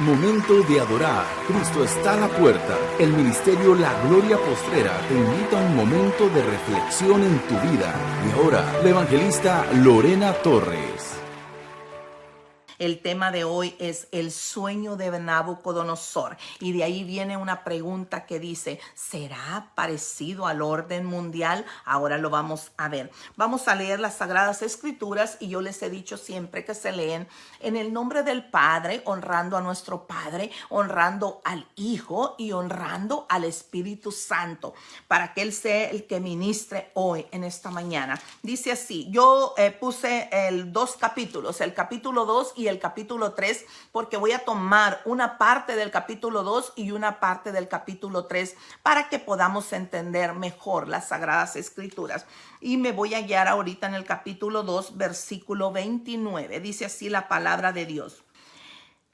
Momento de adorar. Cristo está a la puerta. El ministerio La Gloria Postrera te invita a un momento de reflexión en tu vida. Y ahora, la evangelista Lorena Torres. El tema de hoy es el sueño de Nabucodonosor. Y de ahí viene una pregunta que dice, ¿será parecido al orden mundial? Ahora lo vamos a ver. Vamos a leer las Sagradas Escrituras y yo les he dicho siempre que se leen en el nombre del Padre, honrando a nuestro Padre, honrando al Hijo y honrando al Espíritu Santo, para que Él sea el que ministre hoy en esta mañana. Dice así, yo puse dos capítulos, el capítulo 2 y el capítulo 3, porque voy a tomar una parte del capítulo 2 y una parte del capítulo 3 para que podamos entender mejor las Sagradas Escrituras. Y me voy a guiar ahorita en el capítulo 2, versículo 29. Dice así la palabra de Dios.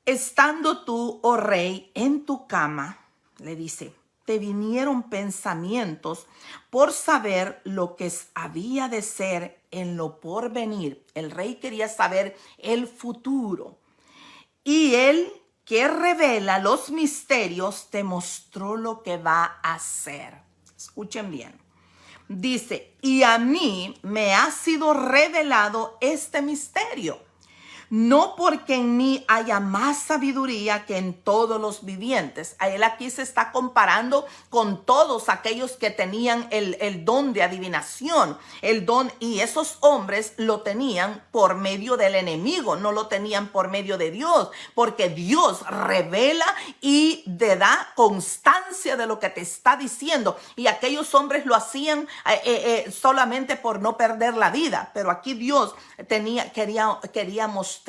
Estando tú, oh rey, en tu cama, le dice, te vinieron pensamientos por saber lo que había de ser en lo porvenir. El rey quería saber el futuro. Y él que revela los misterios te mostró lo que va a hacer. Escuchen bien. Dice, y a mí me ha sido revelado este misterio. No porque en mí haya más sabiduría que en todos los vivientes. A él aquí se está comparando con todos aquellos que tenían el don de adivinación. El don, y esos hombres lo tenían por medio del enemigo, no lo tenían por medio de Dios. Porque Dios revela y te da constancia de lo que te está diciendo. Y aquellos hombres lo hacían solamente por no perder la vida. Pero aquí Dios quería mostrarle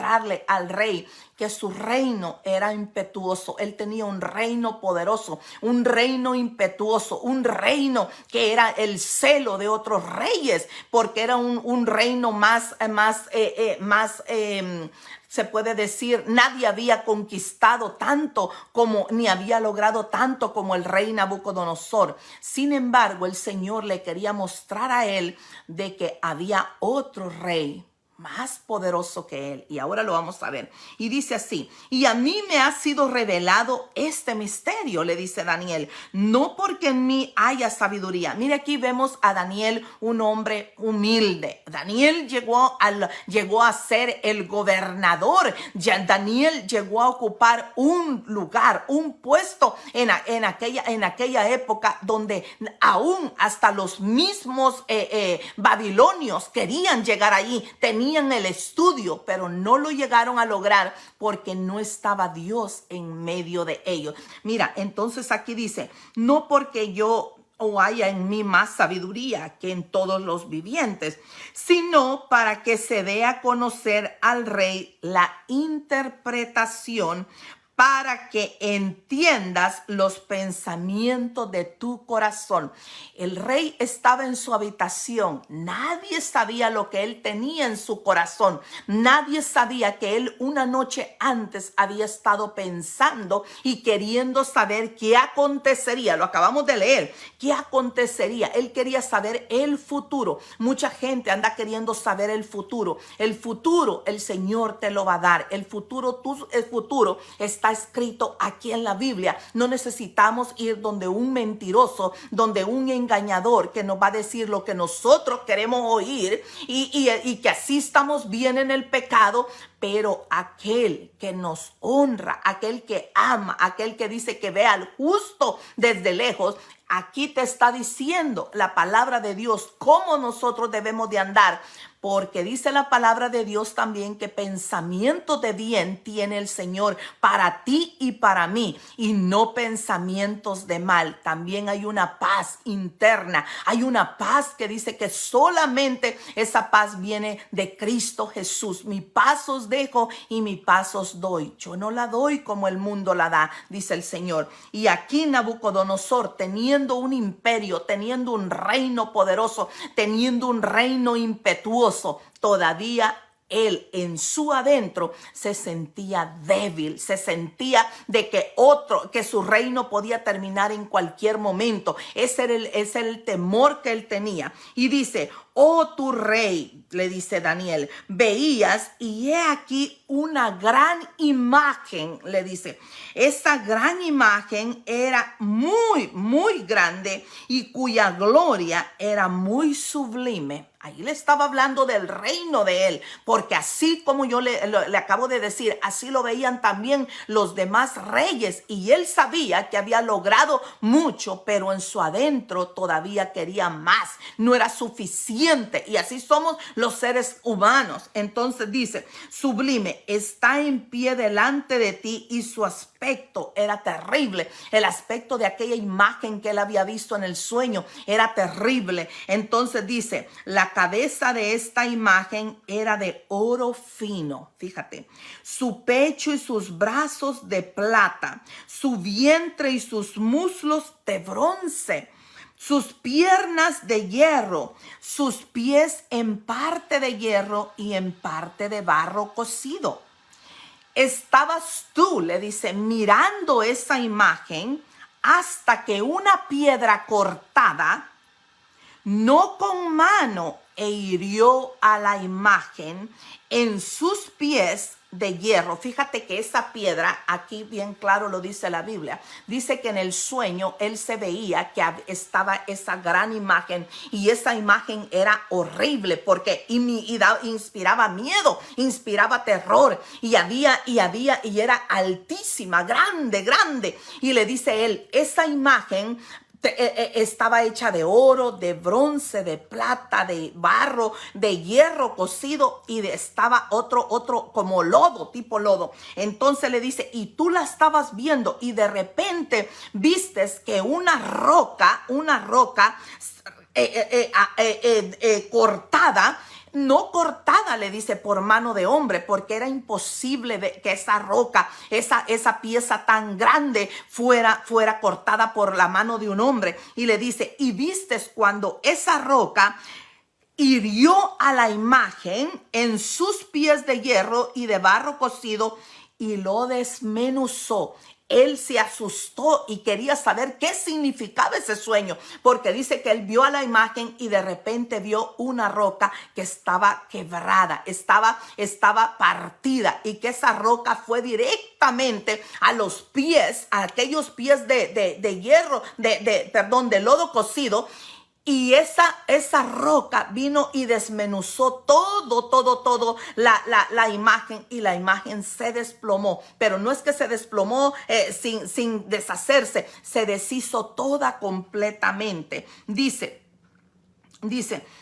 al rey que su reino era impetuoso. Él tenía un reino poderoso, un reino impetuoso, un reino que era el celo de otros reyes, porque era un reino más se puede decir, nadie había conquistado tanto como, ni había logrado tanto como el rey Nabucodonosor. Sin embargo, el Señor le quería mostrar a él de que había otro rey más poderoso que él. Y ahora lo vamos a ver. Y dice así, y a mí me ha sido revelado este misterio, le dice Daniel, no porque en mí haya sabiduría. Mire, aquí vemos a Daniel, un hombre humilde. Daniel llegó a ser el gobernador. Daniel llegó a ocupar un lugar, un puesto en aquella época donde aún hasta los mismos babilonios querían llegar allí, tenían el estudio, pero no lo llegaron a lograr porque no estaba Dios en medio de ellos. Mira, entonces aquí dice, no porque yo o haya en mí más sabiduría que en todos los vivientes, sino para que se dé a conocer al rey la interpretación, para que entiendas los pensamientos de tu corazón. El rey estaba en su habitación. Nadie sabía lo que él tenía en su corazón. Nadie sabía que él una noche antes había estado pensando y queriendo saber qué acontecería. Lo acabamos de leer. ¿Qué acontecería? Él quería saber el futuro. Mucha gente anda queriendo saber el futuro. El futuro el Señor te lo va a dar. El futuro está escrito aquí en la Biblia. No necesitamos ir donde un mentiroso, donde un engañador que nos va a decir lo que nosotros queremos oír y que así estamos bien en el pecado. Pero aquel que nos honra, aquel que ama, aquel que dice que ve al justo desde lejos, aquí te está diciendo la palabra de Dios cómo nosotros debemos de andar. Porque dice la palabra de Dios también que pensamiento de bien tiene el Señor para ti y para mí, y no pensamientos de mal. También hay una paz interna, hay una paz que dice que solamente esa paz viene de Cristo Jesús. Mi paz os dejo y mi paz os doy. Yo no la doy como el mundo la da, dice el Señor. Y aquí Nabucodonosor, teniendo un imperio, teniendo un reino poderoso, teniendo un reino impetuoso, todavía él en su adentro se sentía débil, se sentía de que su reino podía terminar en cualquier momento. Ese era el temor que él tenía. Y dice, oh tu rey, le dice Daniel, veías y he aquí una gran imagen, le dice. Esa gran imagen era muy, muy grande y cuya gloria era muy sublime. Ahí le estaba hablando del reino de él, porque así como yo le acabo de decir, así lo veían también los demás reyes. Y él sabía que había logrado mucho, pero en su adentro todavía quería más. No era suficiente. Y así somos los seres humanos. Entonces dice, sublime, está en pie delante de ti, y su aspecto era terrible. El aspecto de aquella imagen que él había visto en el sueño era terrible. Entonces dice, la cabeza de esta imagen era de oro fino, fíjate, su pecho y sus brazos de plata, su vientre y sus muslos de bronce, sus piernas de hierro, sus pies en parte de hierro y en parte de barro cocido. Estabas tú, le dice, mirando esa imagen hasta que una piedra cortada, no con mano, e hirió a la imagen en sus pies de hierro. Fíjate que esa piedra, aquí bien claro lo dice la Biblia, dice que en el sueño él se veía que estaba esa gran imagen, y esa imagen era horrible porque inspiraba miedo, inspiraba terror, y era altísima, grande, y le dice él, esa imagen estaba hecha de oro, de bronce, de plata, de barro, de hierro cocido, y estaba otro como lodo, tipo lodo. Entonces le dice, y tú la estabas viendo, y de repente vistes que una roca cortada, no cortada, le dice, por mano de hombre, porque era imposible que esa roca, esa pieza tan grande fuera cortada por la mano de un hombre. Y le dice, y vistes cuando esa roca hirió a la imagen en sus pies de hierro y de barro cocido, y lo desmenuzó. Él se asustó y quería saber qué significaba ese sueño, porque dice que él vio a la imagen y de repente vio una roca que estaba quebrada, estaba partida, y que esa roca fue directamente a los pies, a aquellos pies de hierro, de lodo cocido. Y esa roca vino y desmenuzó todo la imagen, y la imagen se desplomó. Pero no es que se desplomó sin deshacerse, se deshizo toda completamente. Dice,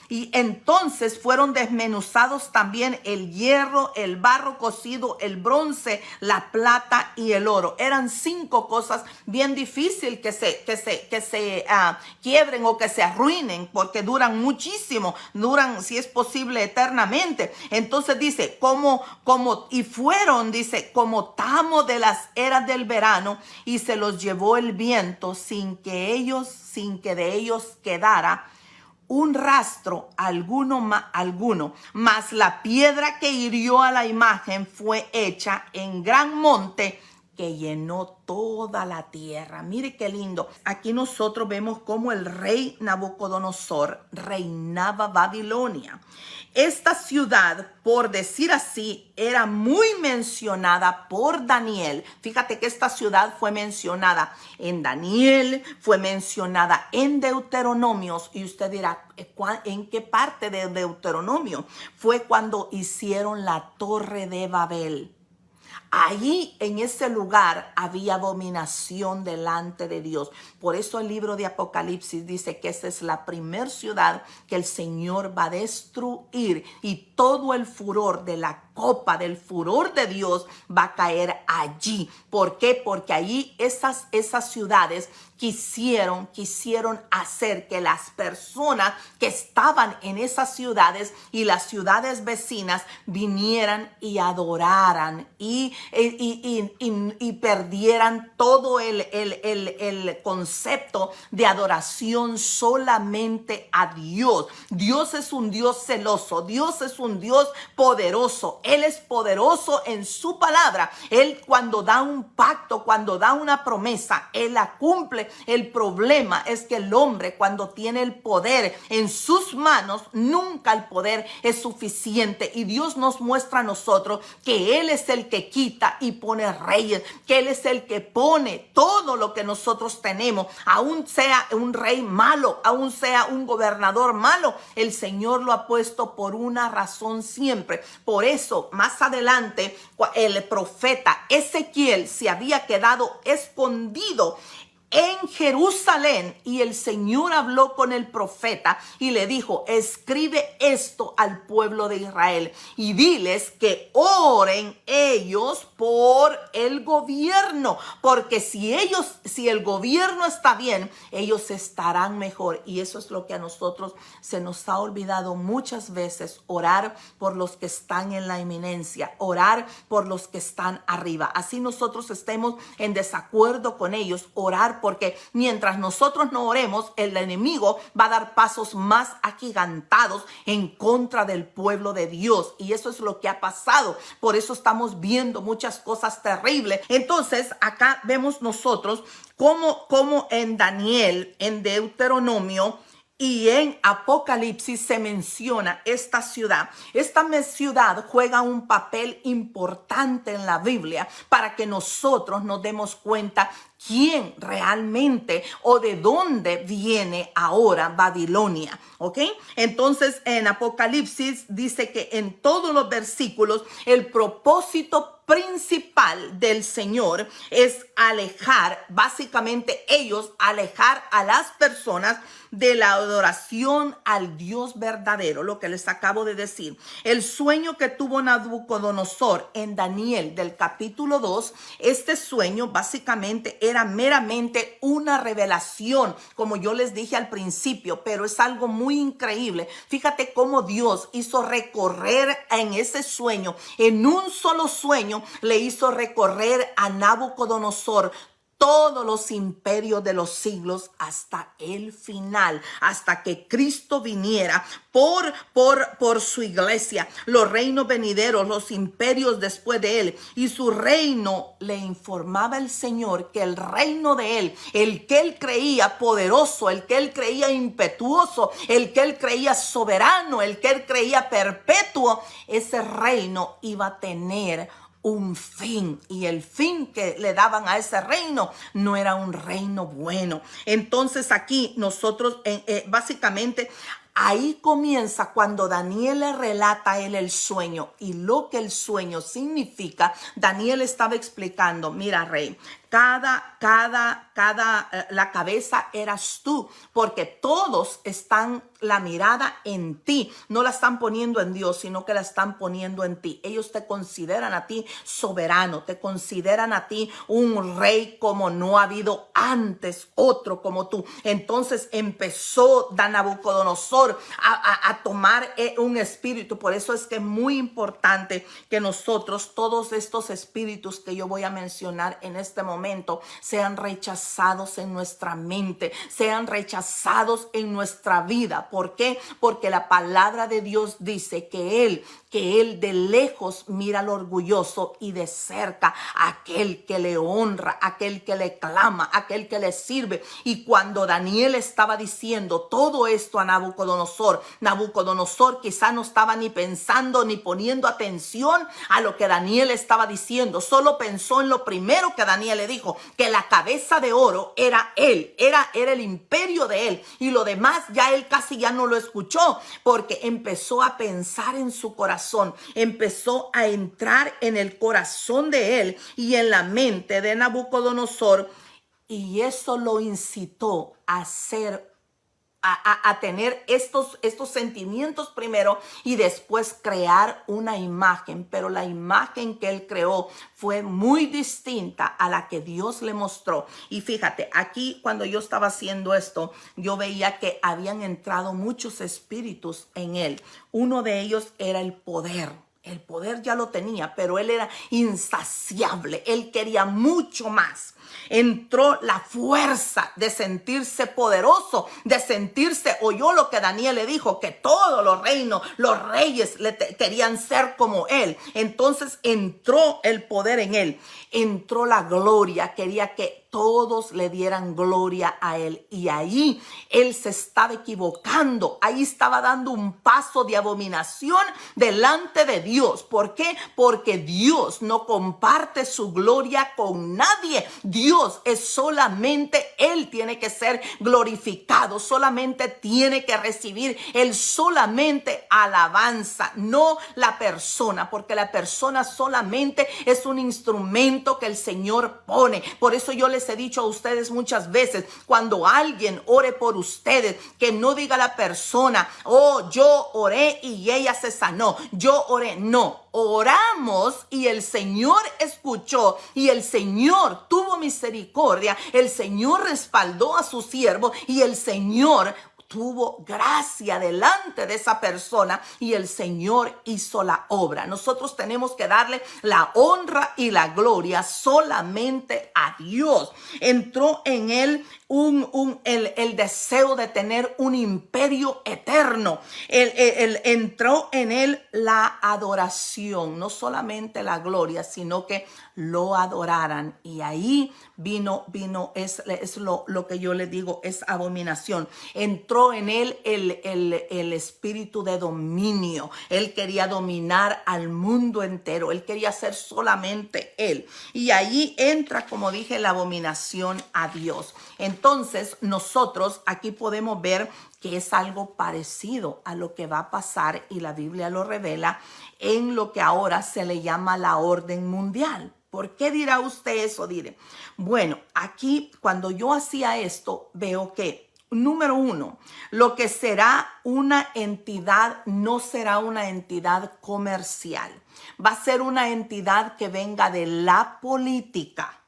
y entonces fueron desmenuzados también el hierro, el barro cocido, el bronce, la plata y el oro. Eran 5 cosas bien difíciles que se quiebren o que se arruinen, porque duran muchísimo, duran, si es posible, eternamente. Entonces dice, dice, como tamo de las eras del verano, y se los llevó el viento sin que de ellos quedara un rastro alguno, mas la piedra que hirió a la imagen fue hecha en gran monte que llenó toda la tierra. Mire qué lindo. Aquí nosotros vemos cómo el rey Nabucodonosor reinaba Babilonia. Esta ciudad, por decir así, era muy mencionada por Daniel. Fíjate que esta ciudad fue mencionada en Daniel, fue mencionada en Deuteronomios. Y usted dirá, ¿en qué parte de Deuteronomio? Fue cuando hicieron la Torre de Babel. Allí en ese lugar había abominación delante de Dios. Por eso el libro de Apocalipsis dice que esa es la primer ciudad que el Señor va a destruir, y todo el furor de la copa del furor de Dios va a caer allí. ¿Por qué? Porque allí esas ciudades quisieron hacer que las personas que estaban en esas ciudades y las ciudades vecinas vinieran y adoraran y perdieran todo el concepto de adoración solamente a Dios. Dios es un Dios celoso, Dios es un Dios poderoso, Él es poderoso en su palabra. Él cuando da un pacto, cuando da una promesa, Él la cumple. El problema es que el hombre cuando tiene el poder en sus manos, nunca el poder es suficiente. Y Dios nos muestra a nosotros que Él es el que quita y pone reyes, que Él es el que pone todo lo que nosotros tenemos, aún sea un rey malo, aún sea un gobernador malo, el Señor lo ha puesto por una razón siempre. Por eso, más adelante, el profeta Ezequiel se había quedado escondido en Jerusalén y el Señor habló con el profeta y le dijo: escribe esto al pueblo de Israel y diles que oren ellos por el gobierno, porque si el gobierno está bien, ellos estarán mejor. Y eso es lo que a nosotros se nos ha olvidado muchas veces: orar por los que están en la eminencia, orar por los que están arriba. Así nosotros estemos en desacuerdo con ellos, orar, porque mientras nosotros no oremos, el enemigo va a dar pasos más agigantados en contra del pueblo de Dios. Y eso es lo que ha pasado. Por eso estamos viendo muchas cosas terribles. Entonces, acá vemos nosotros cómo en Daniel, en Deuteronomio y en Apocalipsis se menciona esta ciudad. Esta ciudad juega un papel importante en la Biblia para que nosotros nos demos cuenta quién realmente o de dónde viene ahora Babilonia. ¿Ok? Entonces en Apocalipsis dice que en todos los versículos el propósito principal del Señor es alejar, básicamente ellos alejar a las personas de la adoración al Dios verdadero, lo que les acabo de decir. El sueño que tuvo Nabucodonosor en Daniel del capítulo 2, este sueño básicamente era meramente una revelación, como yo les dije al principio, pero es algo muy increíble. Fíjate cómo Dios hizo recorrer en ese sueño, en un solo sueño, le hizo recorrer a Nabucodonosor todos los imperios de los siglos hasta el final, hasta que Cristo viniera por su iglesia, los reinos venideros, los imperios después de él. Y su reino, le informaba el Señor que el reino de él, el que él creía poderoso, el que él creía impetuoso, el que él creía soberano, el que él creía perpetuo, ese reino iba a tener un fin, y el fin que le daban a ese reino no era un reino bueno. Entonces aquí nosotros básicamente ahí comienza cuando Daniel le relata a él el sueño y lo que el sueño significa. Daniel estaba explicando: mira, rey, la cabeza eras tú, porque todos están la mirada en ti, no la están poniendo en Dios, sino que la están poniendo en ti. Ellos te consideran a ti soberano, te consideran a ti un rey como no ha habido antes otro como tú. Entonces empezó Nabucodonosor a tomar un espíritu. Por eso es que es muy importante que nosotros, todos estos espíritus que yo voy a mencionar en este momento, sean rechazados en nuestra mente, sean rechazados en nuestra vida. ¿Por qué? Porque la palabra de Dios dice que Él de lejos mira al orgulloso y de cerca a aquel que le honra, aquel que le clama, aquel que le sirve. Y cuando Daniel estaba diciendo todo esto a Nabucodonosor quizá no estaba ni pensando ni poniendo atención a lo que Daniel estaba diciendo. Solo pensó en lo primero que Daniel le dijo, que la cabeza de oro era él, era el imperio de él, y lo demás ya él casi ya no lo escuchó, porque empezó a pensar en su corazón, empezó a entrar en el corazón de él y en la mente de Nabucodonosor, y eso lo incitó a tener estos sentimientos primero y después crear una imagen. Pero la imagen que él creó fue muy distinta a la que Dios le mostró. Y fíjate, aquí cuando yo estaba haciendo esto, yo veía que habían entrado muchos espíritus en él. Uno de ellos era el poder. El poder ya lo tenía, pero él era insaciable. Él quería mucho más. Entró la fuerza de sentirse poderoso, de sentirse, oyó lo que Daniel le dijo, que todos los reinos, los reyes querían ser como él. Entonces entró el poder en él, entró la gloria, quería que todos le dieran gloria a él. Y ahí él se estaba equivocando. Ahí estaba dando un paso de abominación delante de Dios. ¿Por qué? Porque Dios no comparte su gloria con nadie. Dios es solamente, él tiene que ser glorificado. Solamente tiene que recibir él solamente alabanza, no la persona, porque la persona solamente es un instrumento que el Señor pone. Por eso yo les he dicho a ustedes muchas veces, cuando alguien ore por ustedes, que no diga la persona, oh, yo oré y ella se sanó, yo oré. No, oramos y el Señor escuchó y el Señor tuvo misericordia, el Señor respaldó a su siervo y el Señor tuvo gracia delante de esa persona y el Señor hizo la obra. Nosotros tenemos que darle la honra y la gloria solamente a Dios. Entró en él el deseo de tener un imperio eterno. Entró en él la adoración, no solamente la gloria, sino que lo adoraran. Y ahí vino, es lo que yo le digo, es abominación. Entró en él el espíritu de dominio. Él quería dominar al mundo entero. Él quería ser solamente él. Y ahí entra, como dije, la abominación a Dios. Entonces, nosotros aquí podemos ver que es algo parecido a lo que va a pasar, y la Biblia lo revela, en lo que ahora se le llama la orden mundial. ¿Por qué dirá usted eso? Diré, bueno, aquí cuando yo hacía esto, veo que, número uno, lo que será una entidad no será una entidad comercial. Va a ser una entidad que venga de la política.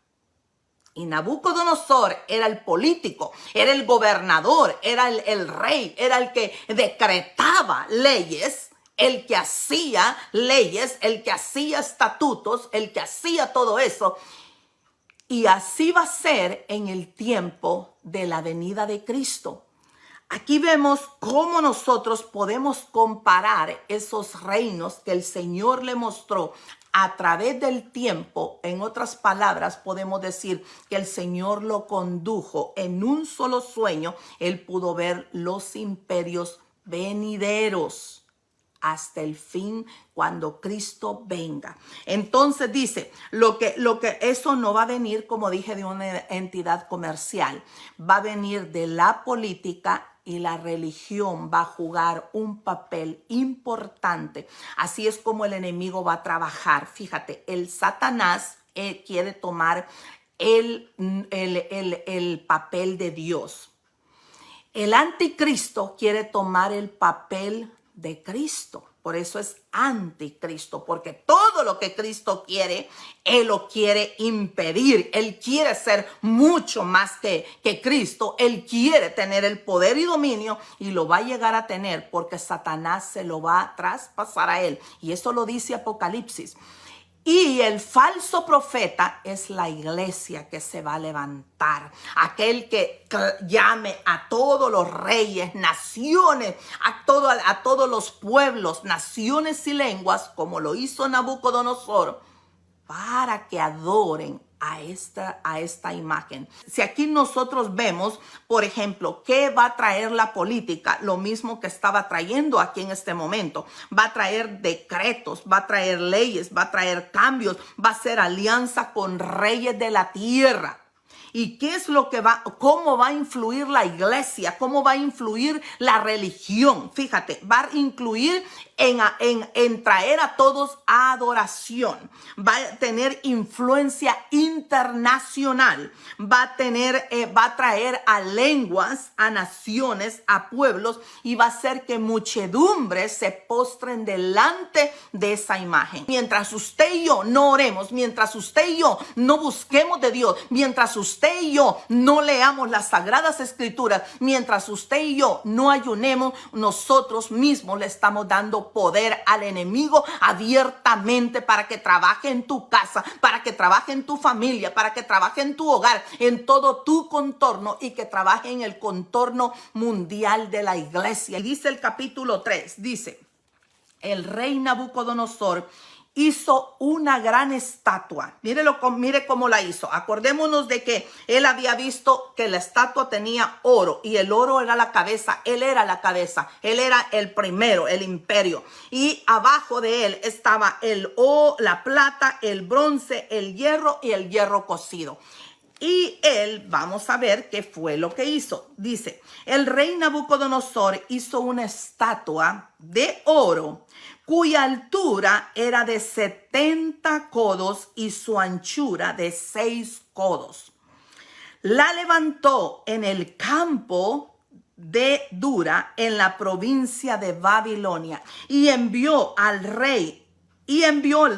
Y Nabucodonosor era el político, era el gobernador, era el rey, era el que decretaba leyes, el que hacía leyes, el que hacía estatutos, el que hacía todo eso. Y así va a ser en el tiempo de la venida de Cristo. Aquí vemos cómo nosotros podemos comparar esos reinos que el Señor le mostró a través del tiempo. En otras palabras, podemos decir que el Señor lo condujo en un solo sueño. Él pudo ver los imperios venideros hasta el fin, cuando Cristo venga. Entonces dice, lo que eso no va a venir, como dije, de una entidad comercial. Va a venir de la política, y la religión va a jugar un papel importante. Así es como el enemigo va a trabajar. Fíjate, el Satanás quiere tomar el papel de Dios. El anticristo quiere tomar el papel de Cristo. Por eso es anticristo, porque todo lo que Cristo quiere, Él lo quiere impedir. Él quiere ser mucho más que Cristo. Él quiere tener el poder y dominio, y lo va a llegar a tener porque Satanás se lo va a traspasar a él. Y eso lo dice Apocalipsis. Y el falso profeta es la iglesia que se va a levantar. Aquel que llame a todos los reyes, naciones, a todos los pueblos, naciones y lenguas, como lo hizo Nabucodonosor, para que adoren a esta imagen. Si aquí nosotros vemos, por ejemplo, ¿qué va a traer la política? Lo mismo que estaba trayendo aquí en este momento. Va a traer decretos, va a traer leyes, va a traer cambios, va a hacer alianza con reyes de la tierra. ¿Y qué es lo que cómo va a influir la iglesia? ¿Cómo va a influir la religión? Fíjate, va a influir en traer a todos a adoración. Va a tener influencia internacional. Va a traer a lenguas, a naciones, a pueblos, y va a hacer que muchedumbres se postren delante de esa imagen. Mientras usted y yo no oremos, mientras usted y yo no busquemos de Dios, mientras usted y yo no leamos las Sagradas Escrituras, mientras usted y yo no ayunemos, nosotros mismos le estamos dando dando poder al enemigo abiertamente para que trabaje en tu casa, para que trabaje en tu familia, para que trabaje en tu hogar, en todo tu contorno y que trabaje en el contorno mundial de la iglesia. Y dice el capítulo 3, dice, el rey Nabucodonosor hizo una gran estatua. Mire cómo la hizo. Acordémonos de que él había visto que la estatua tenía oro y el oro era la cabeza. Él era la cabeza. Él era el primero, el imperio. Y abajo de él estaba la plata, el bronce, el hierro y el hierro cocido. Y él, vamos a ver qué fue lo que hizo. Dice, el rey Nabucodonosor hizo una estatua de oro cuya altura era de 70 codos y su anchura de 6 codos. La levantó en el campo de Dura, en la provincia de Babilonia, y envió el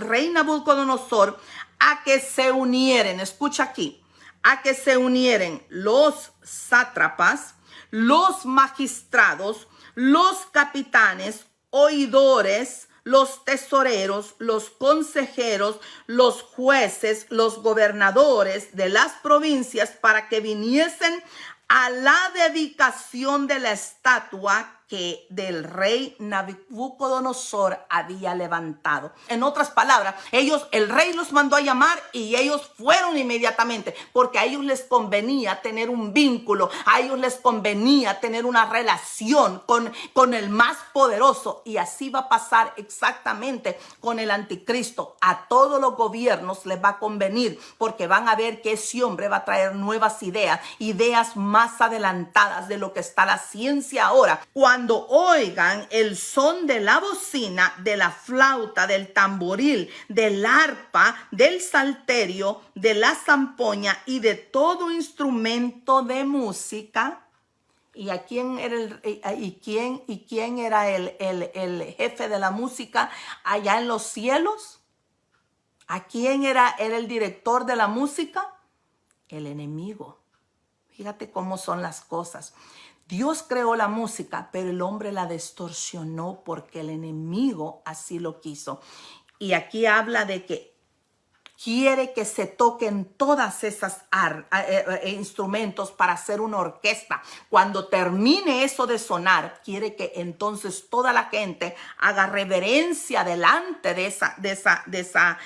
rey Nabucodonosor a que se unieren, escucha aquí, a que se unieren los sátrapas, los magistrados, los capitanes, oidores, los tesoreros, los consejeros, los jueces, los gobernadores de las provincias para que viniesen a la dedicación de la estatua que del rey Nabucodonosor había levantado. En otras palabras, el rey los mandó a llamar y ellos fueron inmediatamente, porque a ellos les convenía tener un vínculo, a ellos les convenía tener una relación con el más poderoso, y así va a pasar exactamente con el anticristo. A todos los gobiernos les va a convenir, porque van a ver que ese hombre va a traer nuevas ideas más adelantadas de lo que está la ciencia ahora. Cuando oigan el son de la bocina, de la flauta, del tamboril, del arpa, del salterio, de la zampoña y de todo instrumento de música. ¿Y a quién era quién era el jefe de la música allá en los cielos? ¿A quién era el director de la música? El enemigo. Fíjate cómo son las cosas. Dios creó la música, pero el hombre la distorsionó porque el enemigo así lo quiso. Y aquí habla de que quiere que se toquen todas esas instrumentos para hacer una orquesta. Cuando termine eso de sonar, quiere que entonces toda la gente haga reverencia delante de esa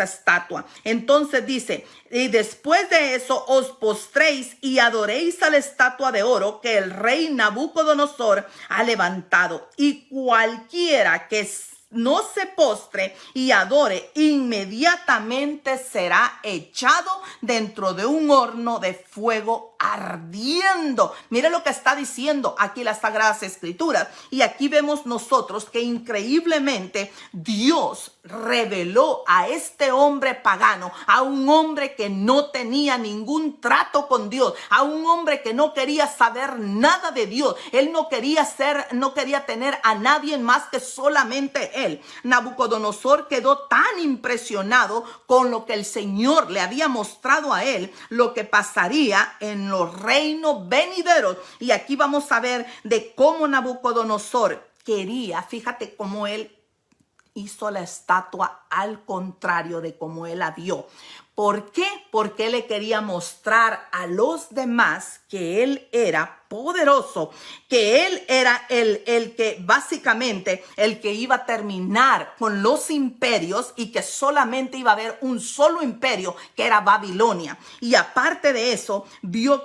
estatua. Entonces dice, y después de eso os postréis y adoréis a la estatua de oro que el rey Nabucodonosor ha levantado. Y cualquiera que no se postre y adore, inmediatamente será echado dentro de un horno de fuego ardiendo. Mire lo que está diciendo aquí las Sagradas Escrituras. Y aquí vemos nosotros que increíblemente Dios reveló a este hombre pagano, a un hombre que no tenía ningún trato con Dios, a un hombre que no quería saber nada de Dios. Él no quería tener a nadie más que solamente él. Nabucodonosor quedó tan impresionado con lo que el Señor le había mostrado a él, lo que pasaría en los reinos venideros. Y aquí vamos a ver de cómo Nabucodonosor quería, fíjate cómo él hizo la estatua al contrario de cómo él la vio. ¿Por qué? Porque él le quería mostrar a los demás que él era poderoso, que él era el que básicamente el que iba a terminar con los imperios y que solamente iba a haber un solo imperio, que era Babilonia. Y aparte de eso, vio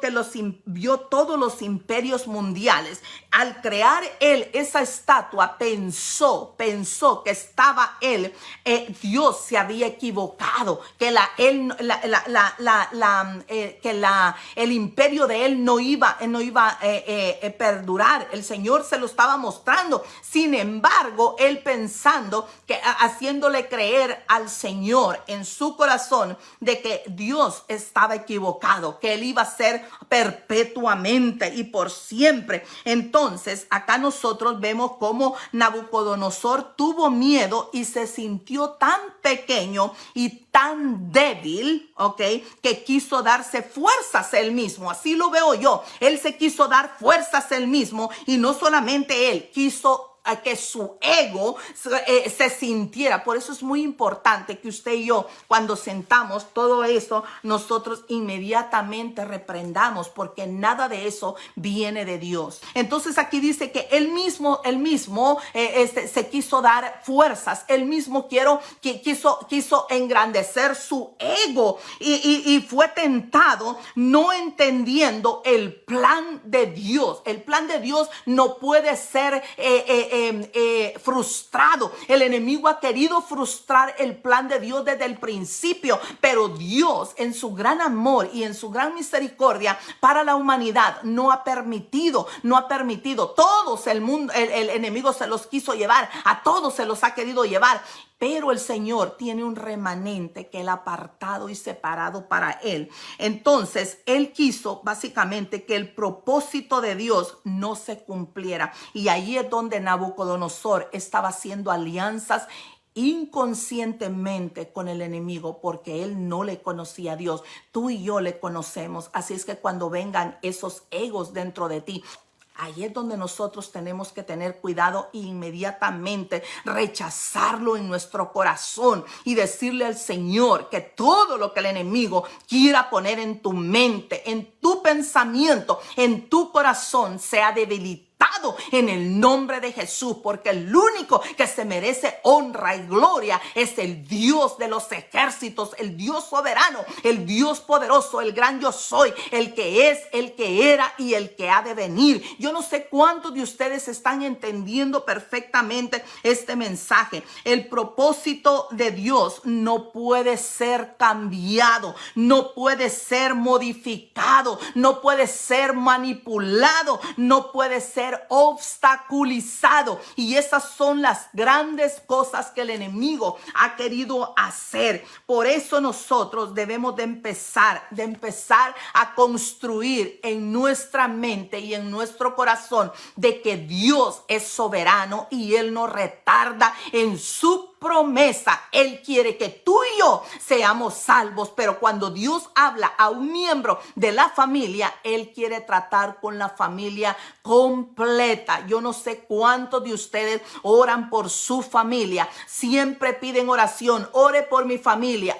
todos los imperios mundiales. Al crear él esa estatua, pensó que estaba Dios se había equivocado, que el imperio de él no iba a perdurar. El Señor se lo estaba mostrando. Sin embargo, él pensando haciéndole creer al Señor en su corazón de que Dios estaba equivocado, que él iba a ser perpetuamente y por siempre. Entonces, acá nosotros vemos cómo Nabucodonosor tuvo miedo y se sintió tan pequeño y tan débil, que quiso darse fuerzas él mismo. Así lo veo yo. Él se quiso dar fuerzas él mismo, y no solamente él, quiso que su ego se sintiera. Por eso es muy importante que usted y yo, cuando sentamos todo eso, nosotros inmediatamente reprendamos, porque nada de eso viene de Dios. Entonces aquí dice que él mismo se quiso dar fuerzas, él mismo quiso engrandecer su ego y fue tentado, no entendiendo el plan de Dios. El plan de Dios no puede ser frustrado. El enemigo ha querido frustrar el plan de Dios desde el principio, pero Dios, en su gran amor y en su gran misericordia para la humanidad, no ha permitido. Todos el enemigo se los quiso llevar, a todos se los ha querido llevar. Pero el Señor tiene un remanente que él ha apartado y separado para él. Entonces, él quiso básicamente que el propósito de Dios no se cumpliera. Y ahí es donde Nabucodonosor estaba haciendo alianzas inconscientemente con el enemigo, porque él no le conocía a Dios. Tú y yo le conocemos. Así es que cuando vengan esos egos dentro de ti, ahí es donde nosotros tenemos que tener cuidado e inmediatamente rechazarlo en nuestro corazón y decirle al Señor que todo lo que el enemigo quiera poner en tu mente, en tu pensamiento, en tu corazón, sea debilitado en el nombre de Jesús, porque el único que se merece honra y gloria es el Dios de los ejércitos, el Dios soberano, el Dios poderoso, el gran yo soy, el que es, el que era y el que ha de venir. Yo no sé cuántos de ustedes están entendiendo perfectamente este mensaje. El propósito de Dios no puede ser cambiado, no puede ser modificado, no puede ser manipulado, no puede ser obstaculizado. Y esas son las grandes cosas que el enemigo ha querido hacer. Por eso nosotros debemos de empezar a construir en nuestra mente y en nuestro corazón de que Dios es soberano y él no retarda en su promesa. Él quiere que tú y yo seamos salvos, pero cuando Dios habla a un miembro de la familia, él quiere tratar con la familia completa. Yo no sé cuántos de ustedes oran por su familia, siempre piden oración, ore por mi familia,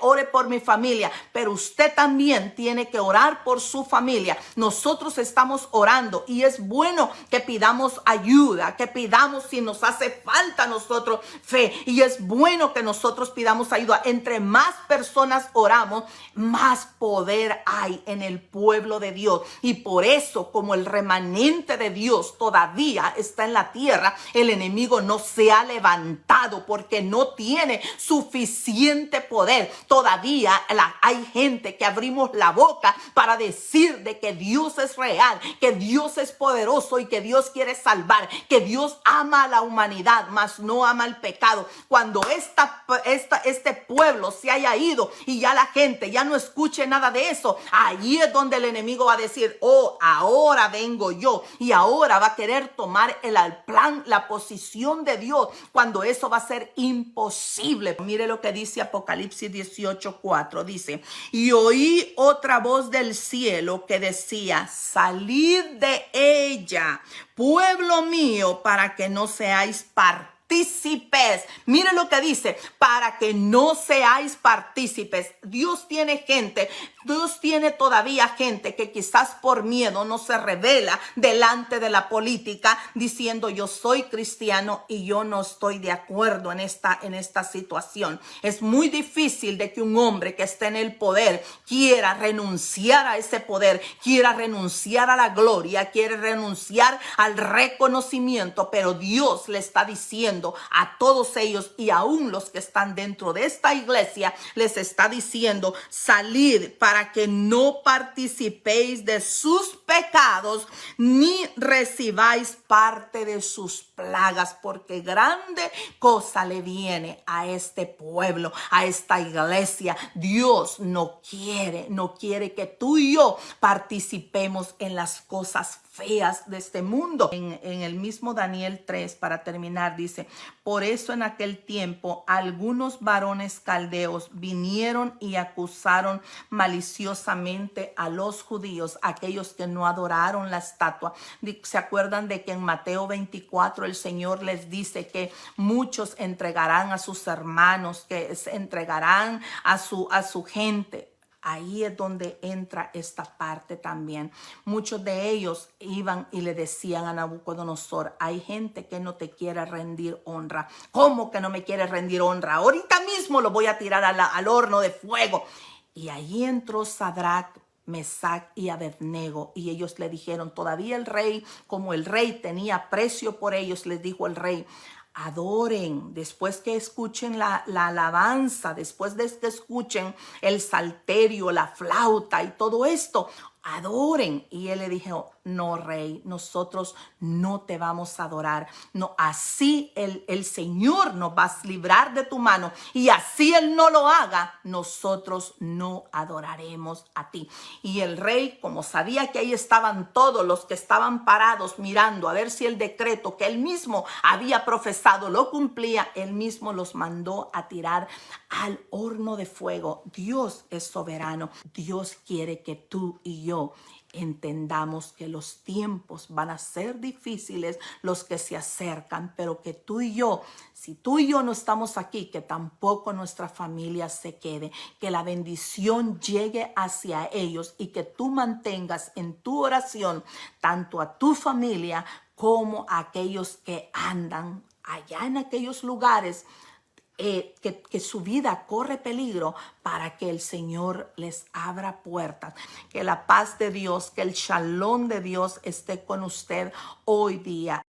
pero usted también tiene que orar por su familia. Nosotros estamos orando y es bueno que pidamos ayuda, que pidamos si nos hace falta a nosotros fe, y es bueno que nosotros pidamos ayuda. Entre más personas oramos, más poder hay en el pueblo de Dios. Y por eso, como el remanente de Dios todavía está en la tierra, el enemigo no se ha levantado porque no tiene suficiente poder. Todavía hay gente que abrimos la boca para decir de que Dios es real, que Dios es poderoso y que Dios quiere salvar, que Dios ama a la humanidad, mas no ama el pecado. Cuando este pueblo se haya ido y ya la gente ya no escuche nada de eso, ahí es donde el enemigo va a decir: oh, ahora vengo yo, y ahora va a querer tomar el plan, la posición de Dios, cuando eso va a ser imposible. Mire lo que dice Apocalipsis 18:4, dice: y oí otra voz del cielo que decía: salid de ella, pueblo mío, para que no seáis partícipes. Mire lo que dice: para que no seáis partícipes. Dios tiene todavía gente que quizás por miedo no se revela delante de la política diciendo: yo soy cristiano y yo no estoy de acuerdo en esta situación. Es muy difícil de que un hombre que esté en el poder quiera renunciar a ese poder, quiera renunciar a la gloria, quiere renunciar al reconocimiento, pero Dios le está diciendo a todos ellos, y aún los que están dentro de esta iglesia, les está diciendo: salid para que no participéis de sus pecados ni recibáis parte de sus plagas, porque grande cosa le viene a este pueblo, a esta iglesia. Dios no quiere que tú y yo participemos en las cosas feas de este mundo. En el mismo Daniel 3, para terminar, dice: por eso en aquel tiempo algunos varones caldeos vinieron y acusaron maliciosamente a los judíos, aquellos que no no adoraron la estatua. ¿Se acuerdan de que en Mateo 24 el Señor les dice que muchos entregarán a sus hermanos, que se entregarán a su gente? Ahí es donde entra esta parte también. Muchos de ellos iban y le decían a Nabucodonosor: hay gente que no te quiere rendir honra. ¿Cómo que no me quiere rendir honra? Ahorita mismo lo voy a tirar al horno de fuego. Y ahí entró Sadrach, Mesach y Abednego, y ellos le dijeron, todavía el rey, como el rey tenía precio por ellos, les dijo el rey: adoren, después que escuchen la alabanza, después de que escuchen el salterio, la flauta y todo esto, adoren. Y él le dijo: no, rey, nosotros no te vamos a adorar. No, así el Señor nos va a librar de tu mano, y así él no lo haga, nosotros no adoraremos a ti. Y el rey, como sabía que ahí estaban todos los que estaban parados mirando a ver si el decreto que él mismo había profesado lo cumplía, él mismo los mandó a tirar al horno de fuego. Dios es soberano. Dios quiere que tú y yo entendamos que los tiempos van a ser difíciles, los que se acercan, pero que tú y yo, si tú y yo no estamos aquí, que tampoco nuestra familia se quede, que la bendición llegue hacia ellos, y que tú mantengas en tu oración tanto a tu familia como a aquellos que andan allá en aquellos lugares, que su vida corre peligro, para que el Señor les abra puertas. Que la paz de Dios, que el shalom de Dios esté con usted hoy día.